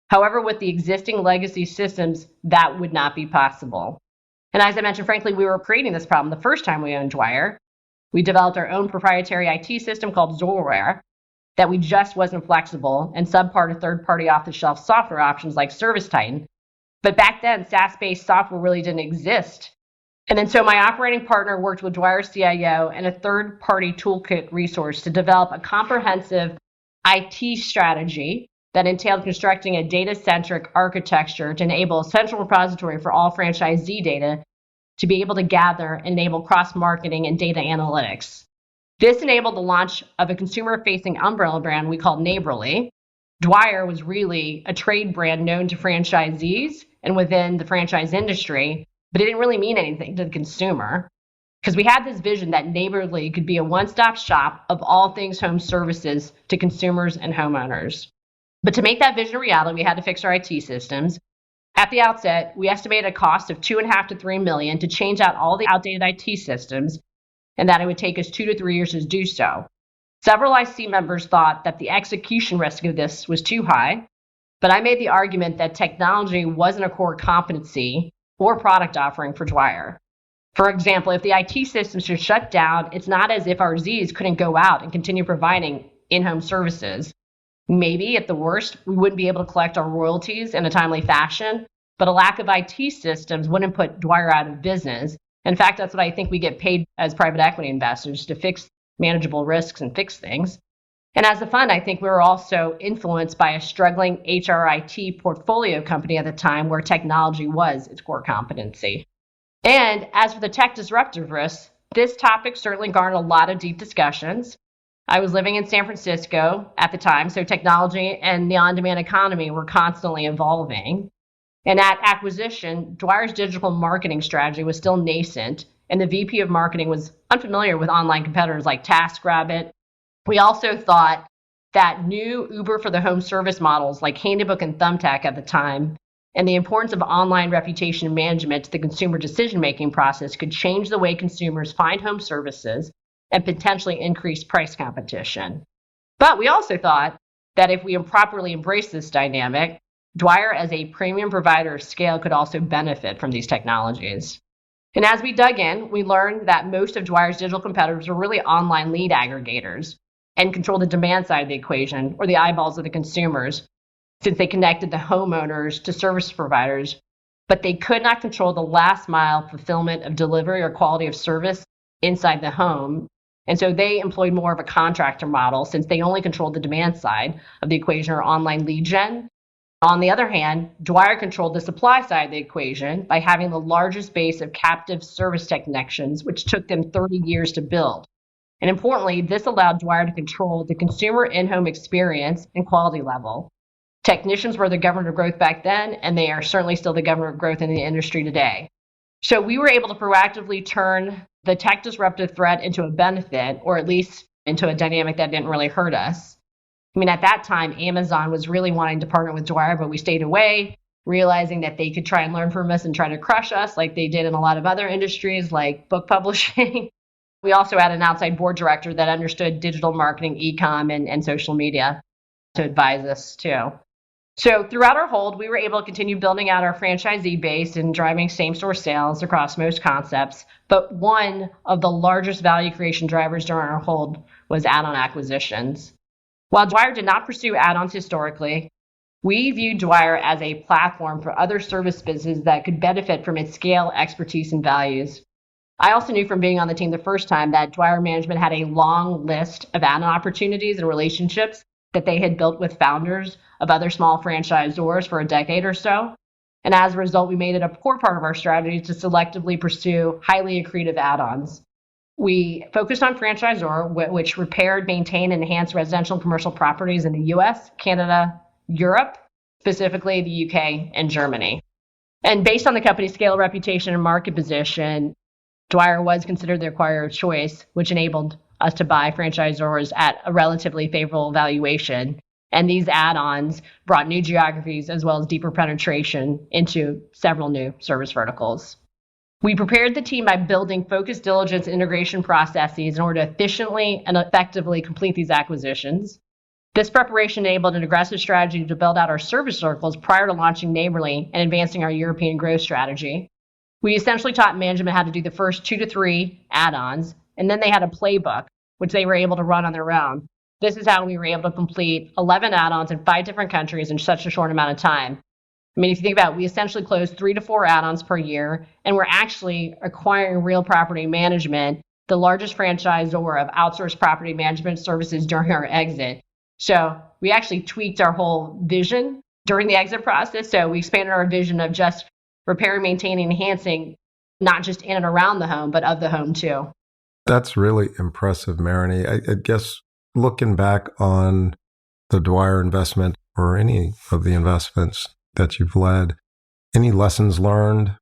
However, with the existing legacy systems, that would not be possible. And as I mentioned, frankly, we were creating this problem the first time we owned Dwyer. We developed our own proprietary IT system called Zorware that we just wasn't flexible and subpar to third-party off-the-shelf software options like ServiceTitan. But back then, SaaS-based software really didn't exist. And then so my operating partner worked with Dwyer's CIO and a third-party toolkit resource to develop a comprehensive IT strategy that entailed constructing a data-centric architecture to enable a central repository for all franchisee data to be able to gather and enable cross-marketing and data analytics. This enabled the launch of a consumer-facing umbrella brand we called Neighborly. Dwyer was really a trade brand known to franchisees and within the franchise industry, but it didn't really mean anything to the consumer because we had this vision that Neighborly could be a one-stop shop of all things home services to consumers and homeowners. But to make that vision a reality, we had to fix our IT systems. At the outset, we estimated a cost of $2.5 to $3 million to change out all the outdated IT systems, and that it would take us 2 to 3 years to do so. Several IC members thought that the execution risk of this was too high, but I made the argument that technology wasn't a core competency or product offering for Dwyer. For example, if the IT systems should shut down, it's not as if our Zs couldn't go out and continue providing in-home services. Maybe, at the worst, we wouldn't be able to collect our royalties in a timely fashion, but a lack of IT systems wouldn't put Dwyer out of business. In fact, that's what I think we get paid as private equity investors, to fix manageable risks and fix things. And as a fund, I think we were also influenced by a struggling HRIT portfolio company at the time where technology was its core competency. And as for the tech disruptive risks, this topic certainly garnered a lot of deep discussions. I was living in San Francisco at the time, so technology and the on-demand economy were constantly evolving. And at acquisition, Dwyer's digital marketing strategy was still nascent, and the VP of marketing was unfamiliar with online competitors like TaskRabbit. We also thought that new Uber for the home service models like Handybook and Thumbtack at the time, and the importance of online reputation management to the consumer decision-making process could change the way consumers find home services and potentially increase price competition. But we also thought that if we improperly embrace this dynamic, Dwyer as a premium provider of scale could also benefit from these technologies. And as we dug in, we learned that most of Dwyer's digital competitors were really online lead aggregators and control the demand side of the equation, or the eyeballs of the consumers, since they connected the homeowners to service providers, but they could not control the last mile fulfillment of delivery or quality of service inside the home. And so they employed more of a contractor model since they only controlled the demand side of the equation, or online lead gen. On the other hand, Dwyer controlled the supply side of the equation by having the largest base of captive service technicians, which took them 30 years to build. And importantly, this allowed Dwyer to control the consumer in-home experience and quality level. Technicians were the governor of growth back then, and they are certainly still the governor of growth in the industry today. So we were able to proactively turn the tech disruptive threat into a benefit, or at least into a dynamic that didn't really hurt us. I mean, at that time, Amazon was really wanting to partner with Dwyer, but we stayed away, realizing that they could try and learn from us and try to crush us like they did in a lot of other industries like book publishing. We also had an outside board director that understood digital marketing, e-com, and social media to advise us too. So throughout our hold, we were able to continue building out our franchisee base and driving same-store sales across most concepts. But one of the largest value creation drivers during our hold was add-on acquisitions. While Dwyer did not pursue add-ons historically, we viewed Dwyer as a platform for other service businesses that could benefit from its scale, expertise, and values. I also knew from being on the team the first time that Dwyer management had a long list of add-on opportunities and relationships that they had built with founders of other small franchisors for a decade or so. And as a result, we made it a core part of our strategy to selectively pursue highly accretive add-ons. We focused on franchisor, which repaired, maintained, and enhanced residential and commercial properties in the US, Canada, Europe, specifically the UK, and Germany. And based on the company's scale, reputation, and market position, Dwyer was considered the acquirer of choice, which enabled us to buy franchisors at a relatively favorable valuation. And these add-ons brought new geographies as well as deeper penetration into several new service verticals. We prepared the team by building focused diligence integration processes in order to efficiently and effectively complete these acquisitions. This preparation enabled an aggressive strategy to build out our service circles prior to launching Neighborly and advancing our European growth strategy. We essentially taught management how to do the first 2 to 3 add-ons, and then they had a playbook, which they were able to run on their own. This is how we were able to complete 11 add-ons in 5 different countries in such a short amount of time. I mean, if you think about it, we essentially closed 3 to 4 add-ons per year, and we're actually acquiring Real Property Management, the largest franchisor of outsourced property management services during our exit. So we actually tweaked our whole vision during the exit process. So we expanded our vision of just repairing, maintaining, enhancing, not just in and around the home, but of the home too. That's really impressive, Meranee. I guess looking back on the Dwyer investment or any of the investments that you've led, any lessons learned,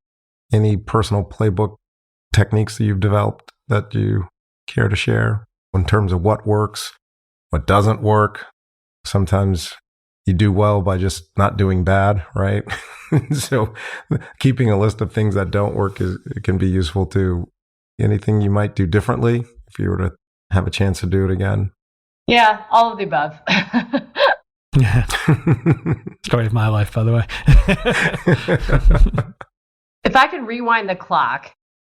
any personal playbook techniques that you've developed that you care to share in terms of what works, what doesn't work? Sometimes you do well by just not doing bad, right? So keeping a list of things that don't work it can be useful too. Anything you might do differently if you were to have a chance to do it again? Yeah, all of the above. Yeah. Story of my life, by the way. If I could rewind the clock,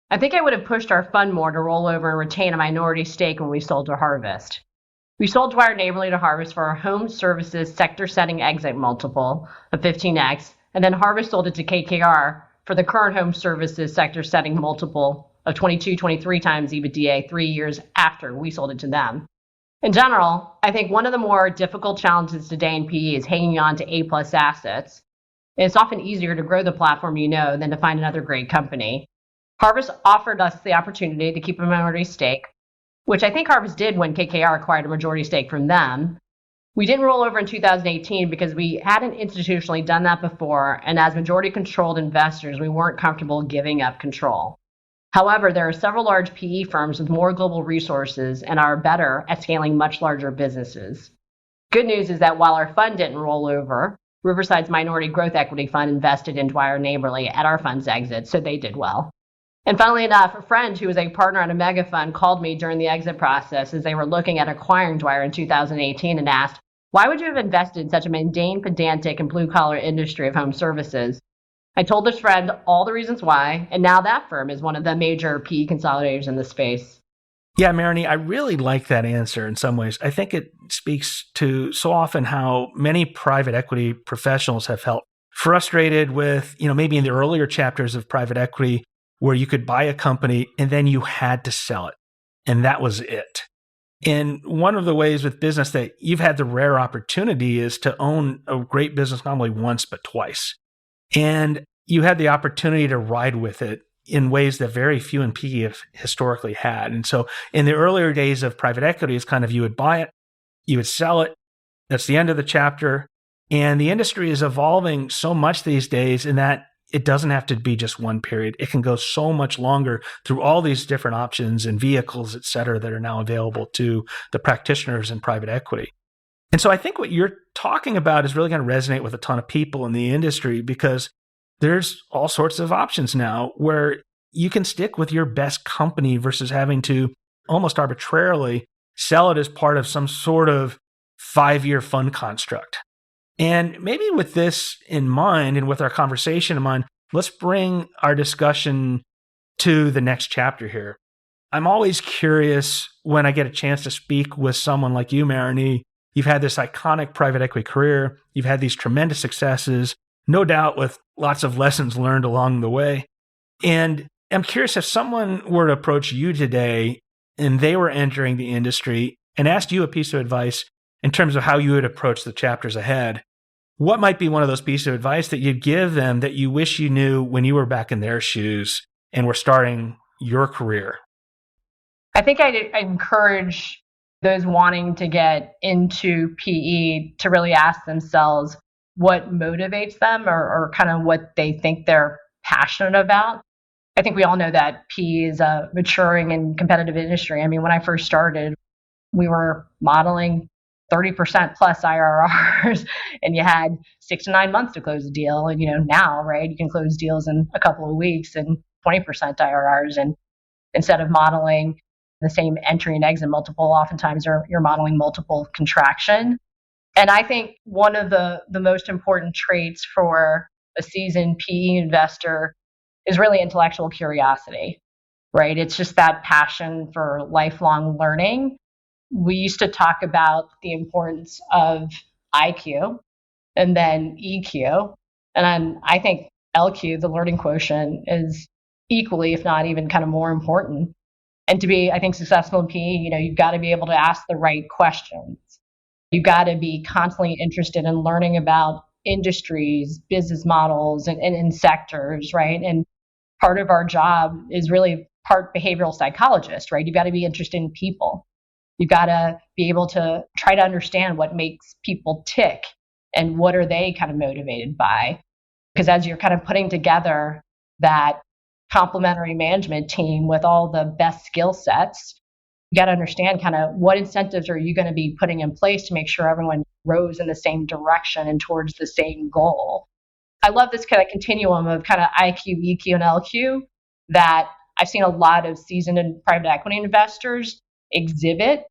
I think I would have pushed our fund more to roll over and retain a minority stake when we sold to Harvest. We sold Dwyer Neighborly to Harvest for our home services sector-setting exit multiple of 15x, and then Harvest sold it to KKR for the current home services sector-setting multiple of 22, 23 times EBITDA 3 years after we sold it to them. In general, I think one of the more difficult challenges today in PE is hanging on to A-plus assets. It's often easier to grow the platform you know than to find another great company. Harvest offered us the opportunity to keep a minority stake, which I think Harvest did when KKR acquired a majority stake from them. We didn't roll over in 2018 because we hadn't institutionally done that before, and as majority-controlled investors, we weren't comfortable giving up control. However, there are several large PE firms with more global resources and are better at scaling much larger businesses. Good news is that while our fund didn't roll over, Riverside's minority growth equity fund invested in Dwyer Neighborly at our fund's exit, so they did well. And funnily enough, a friend who was a partner at a mega fund called me during the exit process as they were looking at acquiring Dwyer in 2018 and asked, "Why would you have invested in such a mundane, pedantic, and blue-collar industry of home services?" I told this friend all the reasons why, and now that firm is one of the major PE consolidators in the space. Yeah, Meranee, I really like that answer in some ways. I think it speaks to so often how many private equity professionals have felt frustrated with, maybe in the earlier chapters of private equity where you could buy a company and then you had to sell it. And that was it. And one of the ways with business that you've had the rare opportunity is to own a great business not only once, but twice. And you had the opportunity to ride with it in ways that very few in PE have historically had. And so in the earlier days of private equity, it's kind of you would buy it, you would sell it. That's the end of the chapter. And the industry is evolving so much these days in that it doesn't have to be just one period. It can go so much longer through all these different options and vehicles, et cetera, that are now available to the practitioners in private equity. And so I think what you're talking about is really going to resonate with a ton of people in the industry because there's all sorts of options now where you can stick with your best company versus having to almost arbitrarily sell it as part of some sort of 5-year fund construct. And maybe with this in mind and with our conversation in mind, let's bring our discussion to the next chapter here. I'm always curious when I get a chance to speak with someone like you, Meranee. You've had this iconic private equity career. You've had these tremendous successes, no doubt with lots of lessons learned along the way. And I'm curious if someone were to approach you today and they were entering the industry and asked you a piece of advice, in terms of how you would approach the chapters ahead, what might be one of those pieces of advice that you'd give them that you wish you knew when you were back in their shoes and were starting your career? I think I'd encourage those wanting to get into PE to really ask themselves what motivates them or kind of what they think they're passionate about. I think we all know that PE is a maturing and competitive industry. I mean, when I first started, we were modeling 30% plus IRRs, and you had 6 to 9 months to close a deal. And now, right, you can close deals in a couple of weeks and 20% IRRs. And instead of modeling the same entry and exit multiple, oftentimes you're modeling multiple contraction. And I think one of the most important traits for a seasoned PE investor is really intellectual curiosity, right? It's just that passion for lifelong learning. We used to talk about the importance of IQ and then EQ. And then I think LQ, the learning quotient, is equally, if not even kind of more important. And to be, I think, successful in PE, you've got to be able to ask the right questions. You've got to be constantly interested in learning about industries, business models, and sectors, right? And part of our job is really part behavioral psychologist, right? You've got to be interested in people. You've got to be able to try to understand what makes people tick and what are they kind of motivated by. Because as you're kind of putting together that complementary management team with all the best skill sets, you got to understand kind of what incentives are you going to be putting in place to make sure everyone rows in the same direction and towards the same goal. I love this kind of continuum of kind of IQ, EQ, and LQ that I've seen a lot of seasoned and private equity investors exhibit.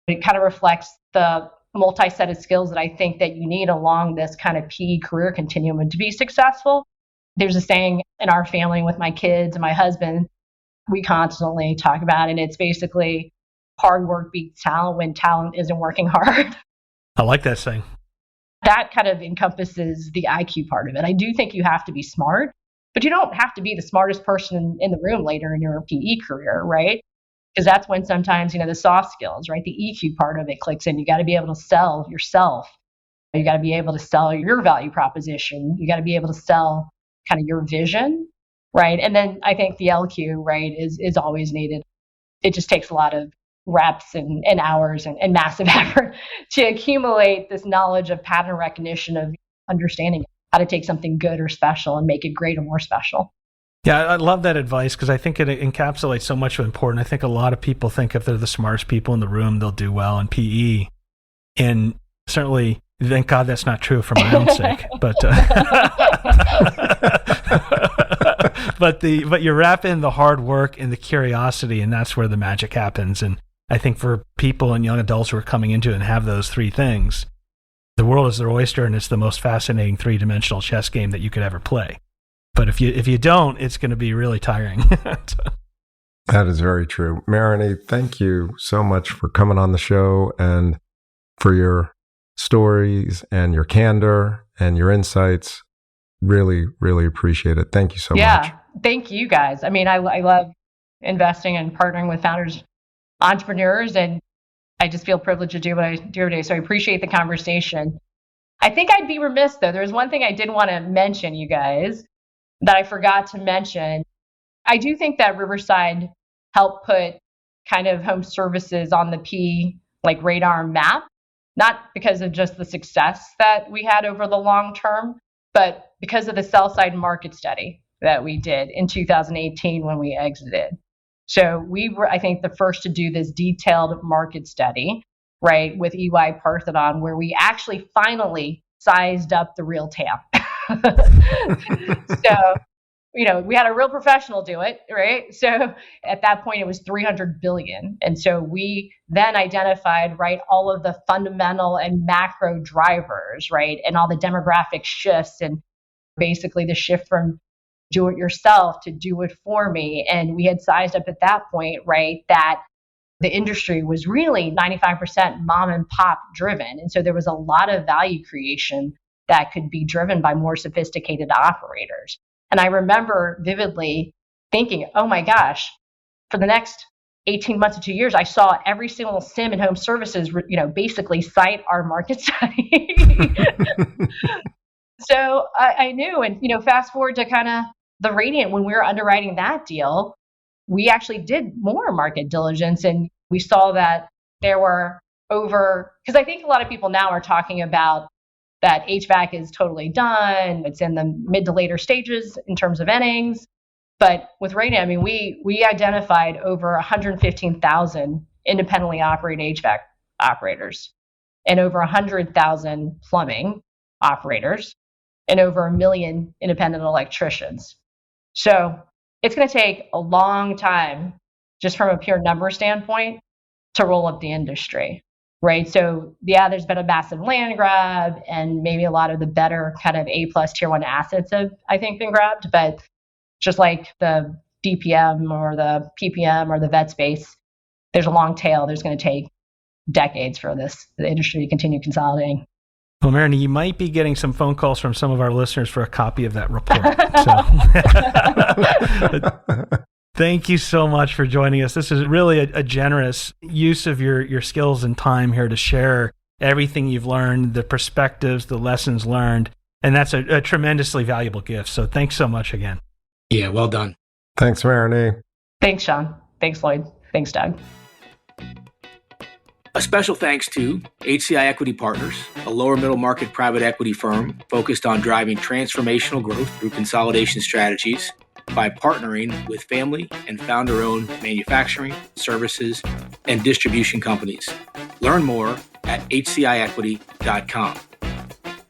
It kind of reflects the multi-set of skills that I think that you need along this kind of PE career continuum to be successful. There's a saying in our family with my kids and my husband, we constantly talk about it. And it's basically hard work beats talent when talent isn't working hard. I like that saying. That kind of encompasses the IQ part of it. I do think you have to be smart, but you don't have to be the smartest person in the room later in your PE career, right? Because that's when sometimes, the soft skills, right? The EQ part of it clicks in. You got to be able to sell yourself. You got to be able to sell your value proposition. You got to be able to sell kind of your vision, right? And then I think the LQ, right, is always needed. It just takes a lot of reps and hours and massive effort to accumulate this knowledge of pattern recognition, of understanding how to take something good or special and make it great or more special. Yeah, I love that advice because I think it encapsulates so much of important. I think a lot of people think if they're the smartest people in the room, they'll do well in PE. And certainly, thank God that's not true for my own sake. But but you wrap in the hard work and the curiosity, and that's where the magic happens. And I think for people and young adults who are coming into it and have those three things, the world is their oyster, and it's the most fascinating three-dimensional chess game that you could ever play. But if you don't, it's going to be really tiring. That is very true. Meranee, thank you so much for coming on the show and for your stories and your candor and your insights. Really, really appreciate it. Thank you so much. Yeah, thank you guys. I mean, I love investing and partnering with founders, entrepreneurs, and I just feel privileged to do what I do every day. So I appreciate the conversation. I think I'd be remiss, though. There's one thing I did want to mention, you guys, that I forgot to mention. I do think that Riverside helped put kind of home services on the P radar map, not because of just the success that we had over the long term, but because of the sell side market study that we did in 2018 when we exited. So we were, I think, the first to do this detailed market study, right, with EY Parthenon, where we actually finally sized up the real TAM. So, we had a real professional do it, right? So at that point, it was 300 billion. And so we then identified, right, all of the fundamental and macro drivers, right, and all the demographic shifts and basically the shift from do it yourself to do it for me. And we had sized up at that point, right, that the industry was really 95% mom and pop driven. And so there was a lot of value creation that could be driven by more sophisticated operators. And I remember vividly thinking, oh my gosh, for the next 18 months to 2 years, I saw every single sim and home services, basically cite our market study. So I knew, and, fast forward to kind of the Radiant, when we were underwriting that deal, we actually did more market diligence, and we saw that there were because I think a lot of people now are talking about that HVAC is totally done. It's in the mid to later stages in terms of innings. But with Radiant, we identified over 115,000 independently operated HVAC operators and over 100,000 plumbing operators and over 1 million independent electricians. So it's going to take a long time, just from a pure number standpoint, to roll up the industry, right? So there's been a massive land grab, and maybe a lot of the better kind of A+ tier 1 assets have, I think, been grabbed. But just like the DPM or the PPM or the vet space, there's a long tail. There's going to take decades for the industry to continue consolidating. Well, Meranee, you might be getting some phone calls from some of our listeners for a copy of that report. So thank you so much for joining us. This is really a generous use of your skills and time here to share everything you've learned, the perspectives, the lessons learned. And that's a tremendously valuable gift. So thanks so much again. Yeah, well done. Thanks, Meranee. Thanks, Sean. Thanks, Lloyd. Thanks, Doug. A special thanks to HCI Equity Partners, a lower middle market private equity firm focused on driving transformational growth through consolidation strategies by partnering with family and founder-owned manufacturing, services, and distribution companies. Learn more at hciequity.com.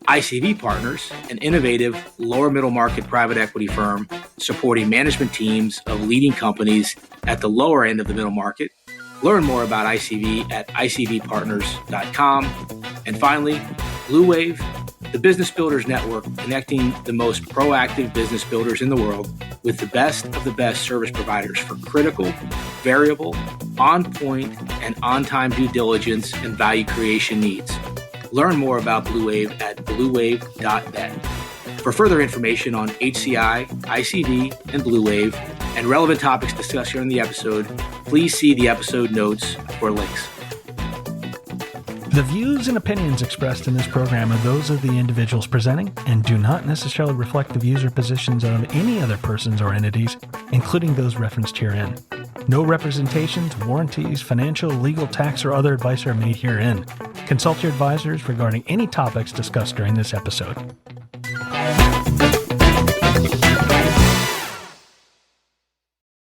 ICV Partners, an innovative lower middle market private equity firm supporting management teams of leading companies at the lower end of the middle market. Learn more about ICV at icvpartners.com. And finally, Blue Wave, the Business Builders Network, connecting the most proactive business builders in the world with the best of the best service providers for critical, variable, on-point, and on-time due diligence and value creation needs. Learn more about Blue Wave at bluewave.net. For further information on HCI, ICV, and Blue Wave, and relevant topics discussed here in the episode, please see the episode notes for links. The views and opinions expressed in this program are those of the individuals presenting and do not necessarily reflect the views or positions of any other persons or entities, including those referenced herein. No representations, warranties, financial, legal, tax, or other advice are made herein. Consult your advisors regarding any topics discussed during this episode.